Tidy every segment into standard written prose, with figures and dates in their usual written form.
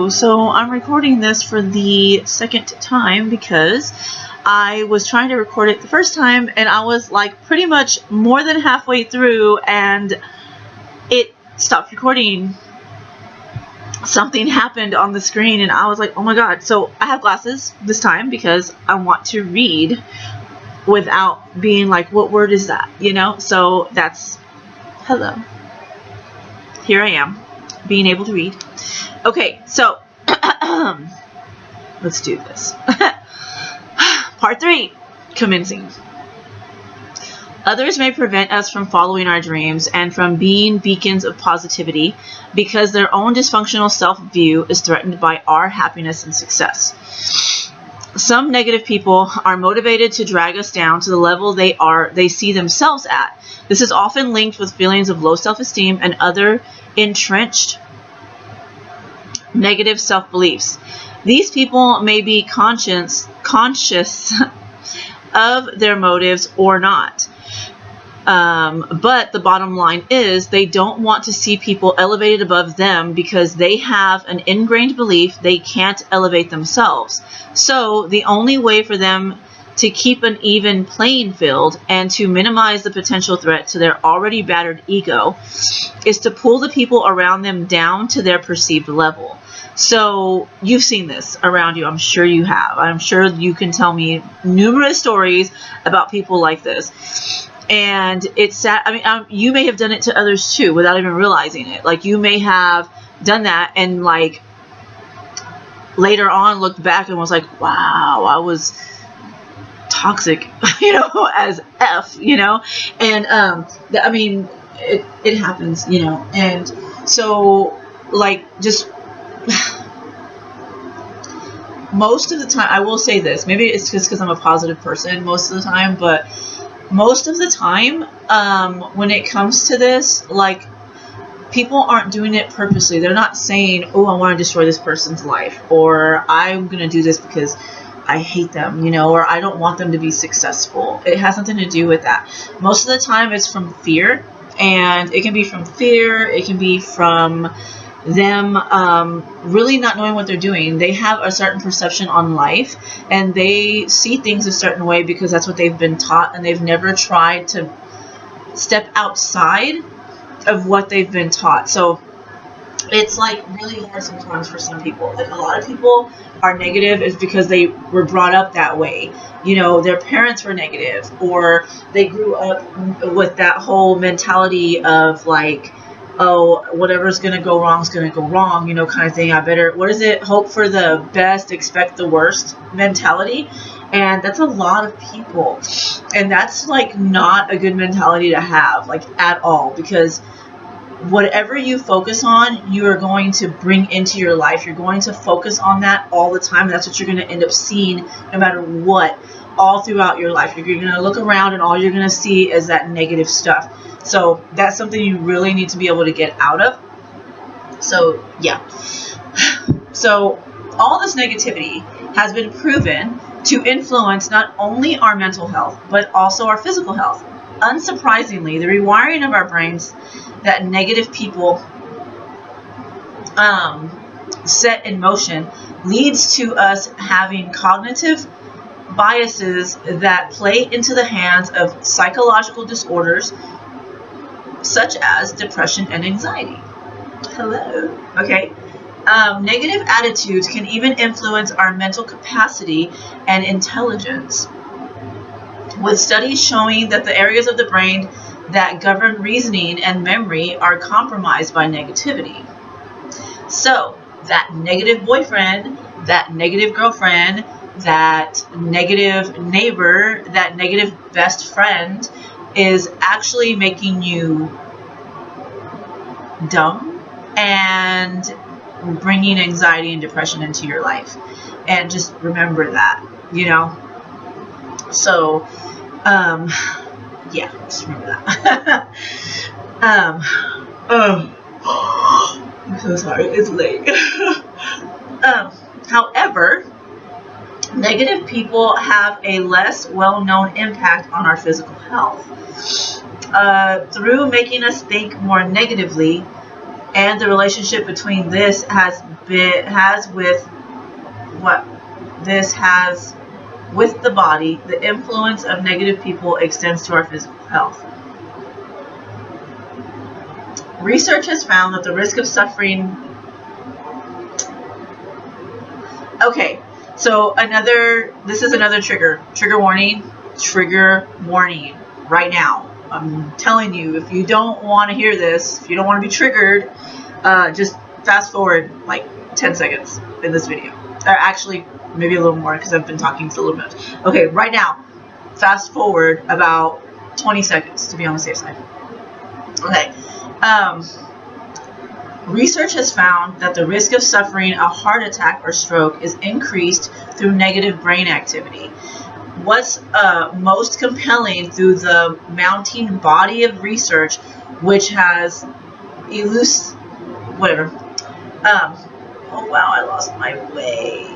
Hello, so I'm recording this for the second time because I was trying to record it the first time and I was like pretty much more than halfway through and it stopped recording. Something happened on the screen and I was like, oh my god. So I have glasses this time because I want to read without being like, what word is that? You know? So that's, hello. Here I am, being able to read. Okay, so let's do this. Part 3, commencing. Others may prevent us from following our dreams and from being beacons of positivity because their own dysfunctional self-view is threatened by our happiness and success. Some negative people are motivated to drag us down to the level they see themselves at. This is often linked with feelings of low self-esteem and other entrenched negative self-beliefs. These people may be conscious of their motives or not. But the bottom line is they don't want to see people elevated above them because they have an ingrained belief they can't elevate themselves. So the only way for them to keep an even playing field and to minimize the potential threat to their already battered ego is to pull the people around them down to their perceived level. So you've seen this around you. I'm sure you have. I'm sure you can tell me numerous stories about people like this. And it's sad. I mean, you may have done it to others too without even realizing it. Like you may have done that and like later on looked back and was like, wow, I was toxic, you know, as F, you know. And I mean, it happens, you know. And so like just most of the time, I will say this, maybe it's just because I'm a positive person most of the time, but most of the time when it comes to this, like people aren't doing it purposely. They're not saying, oh, I want to destroy this person's life, or I'm going to do this because I hate them, you know, or I don't want them to be successful. It has nothing to do with that. Most of the time it's from fear, and it can be from fear, it can be from them really not knowing what they're doing. They have a certain perception on life and they see things a certain way because that's what they've been taught, and they've never tried to step outside of what they've been taught. So it's like really hard sometimes for some people. Like a lot of people are negative is because they were brought up that way. You know, their parents were negative, or they grew up with that whole mentality of like, oh, whatever's going to go wrong is going to go wrong, you know, kind of thing. I better, what is it? Hope for the best, expect the worst mentality. And that's a lot of people. And that's like not a good mentality to have, like at all, because whatever you focus on, you are going to bring into your life. You're going to focus on that all the time. That's what you're going to end up seeing no matter what, all throughout your life. You're going to look around and all you're going to see is that negative stuff. So that's something you really need to be able to get out of. So yeah. So all this negativity has been proven to influence not only our mental health, but also our physical health. Unsurprisingly, the rewiring of our brains that negative people set in motion leads to us having cognitive biases that play into the hands of psychological disorders such as depression and anxiety. Hello. Okay. Negative attitudes can even influence our mental capacity and intelligence, with studies showing that the areas of the brain that govern reasoning and memory are compromised by negativity. So that negative boyfriend, that negative girlfriend, that negative neighbor, that negative best friend is actually making you dumb and bringing anxiety and depression into your life. And just remember that, you know. So yeah, just remember that. I'm so sorry, it's late. However, negative people have a less well-known impact on our physical health. Through making us think more negatively, and the relationship between this has with the body. The influence of negative people extends to our physical health. Research has found that the risk of suffering. Okay, so this is another trigger warning right now. I'm telling you, if you don't want to hear this, if you don't want to be triggered, just fast forward like 10 seconds in this video. Or actually, maybe a little more because I've been talking for a little bit. Okay, right now, fast forward about 20 seconds to be on the safe side. Okay. Research has found that the risk of suffering a heart attack or stroke is increased through negative brain activity. What's most compelling through the mounting body of research, which has oh wow, I lost my way.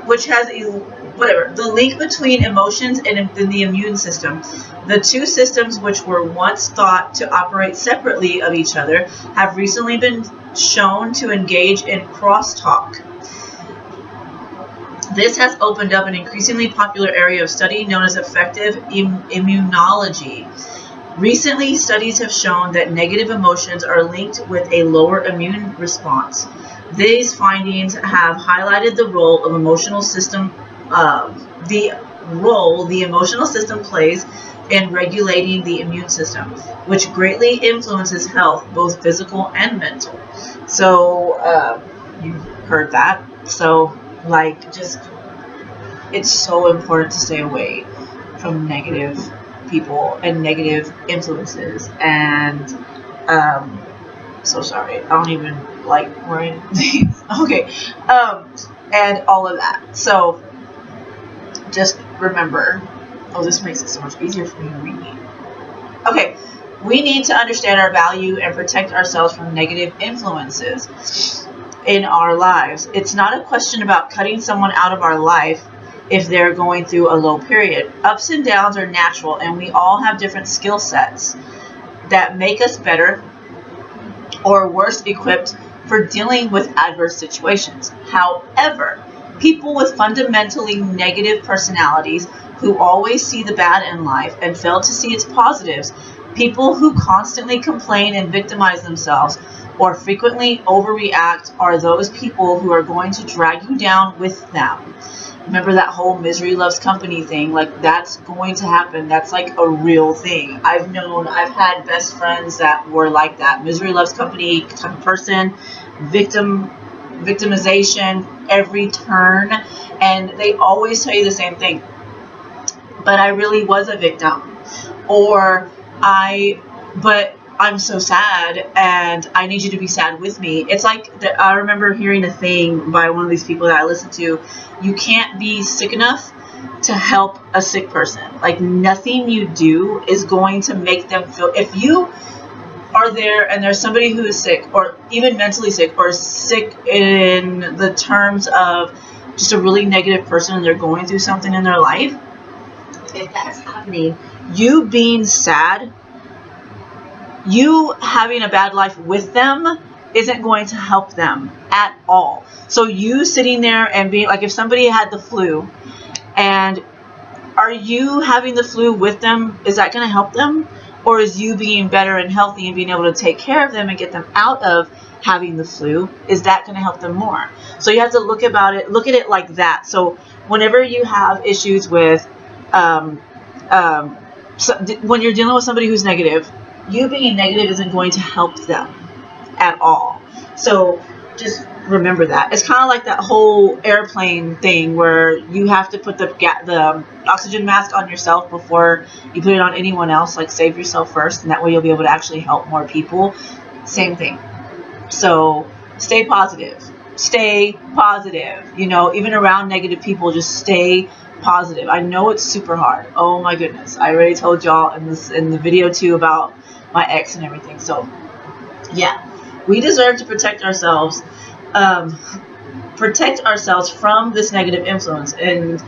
Which has the link between emotions and the immune system. The two systems, which were once thought to operate separately of each other, have recently been shown to engage in crosstalk. This has opened up an increasingly popular area of study known as effective immunology. Recently, studies have shown that negative emotions are linked with a lower immune response. These findings have highlighted the role of emotional system, the emotional system plays in regulating the immune system, which greatly influences health, both physical and mental. So you heard that. So it's so important to stay away from negative people and negative influences. And so sorry, I don't even like wearing these. Okay, and all of that. So just remember. Oh, this makes it so much easier for me to read. Okay, we need to understand our value and protect ourselves from negative influences in our lives. It's not a question about cutting someone out of our life if they're going through a low period. Ups and downs are natural, and we all have different skill sets that make us better or worse equipped for dealing with adverse situations. However, people with fundamentally negative personalities who always see the bad in life and fail to see its positives, people who constantly complain and victimize themselves or frequently overreact, are those people who are going to drag you down with them. Remember that whole misery loves company thing? Like, that's going to happen. That's like a real thing. I've had best friends that were like that. Misery loves company type of person, victimization every turn, and they always tell you the same thing. But I really was a victim, but I'm so sad and I need you to be sad with me. It's like I remember hearing a thing by one of these people that I listen to. You can't be sick enough to help a sick person. Like, nothing you do is going to make them feel. If you are there and there's somebody who is sick, or even mentally sick, or sick in the terms of just a really negative person and they're going through something in their life, if that's happening, you being sad, you having a bad life with them isn't going to help them at all. So you sitting there and being like, if somebody had the flu and are you having the flu with them, is that going to help them? Or is you being better and healthy and being able to take care of them and get them out of having the flu, is that going to help them more? So you have to look at it like that. So whenever you have issues with, when you're dealing with somebody who's negative, you being negative isn't going to help them at all. So just remember that. It's kind of like that whole airplane thing where you have to put the oxygen mask on yourself before you put it on anyone else. Like, save yourself first, and that way you'll be able to actually help more people. Same thing. So stay positive. Stay positive. Even around negative people, just stay positive. I know it's super hard. Oh my goodness. I already told y'all in the video too about my ex and everything. So yeah, we deserve to protect ourselves from this negative influence. And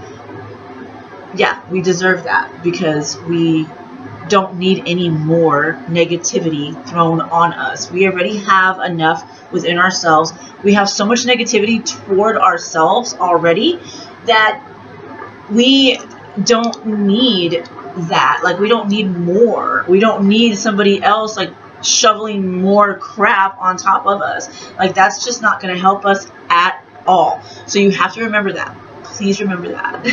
yeah, we deserve that because we don't need any more negativity thrown on us. We already have enough within ourselves. We have so much negativity toward ourselves already that we don't need that. Like, we don't need more. We don't need somebody else like shoveling more crap on top of us. Like, that's just not going to help us at all. So you have to remember that. Please remember that.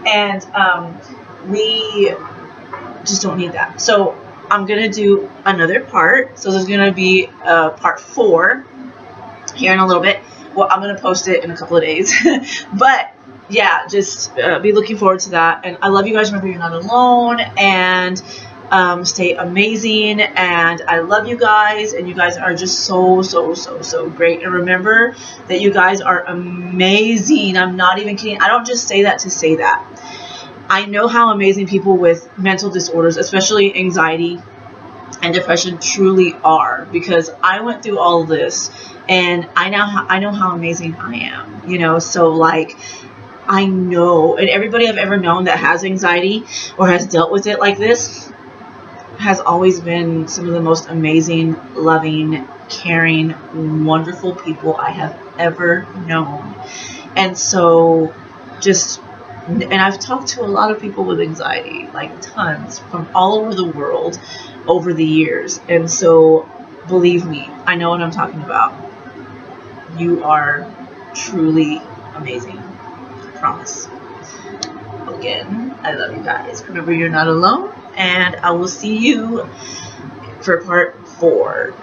And we just don't need that. So I'm going to do another part. So there's going to be part 4 here in a little bit. Well, I'm going to post it in a couple of days. But yeah, just be looking forward to that. And I love you guys. Remember, you're not alone. And stay amazing. And I love you guys. And you guys are just so, so, so, so great. And remember that you guys are amazing. I'm not even kidding. I don't just say that to say that. I know how amazing people with mental disorders, especially anxiety and depression, truly are, because I went through all of this and I know how amazing I am, you know. So like, I know, and everybody I've ever known that has anxiety or has dealt with it like this has always been some of the most amazing, loving, caring, wonderful people I have ever known. And so and I've talked to a lot of people with anxiety, like tons, from all over the world over the years. And so, believe me, I know what I'm talking about. You are truly amazing. I promise. Again, I love you guys. Remember, you're not alone. And I will see you for part 4.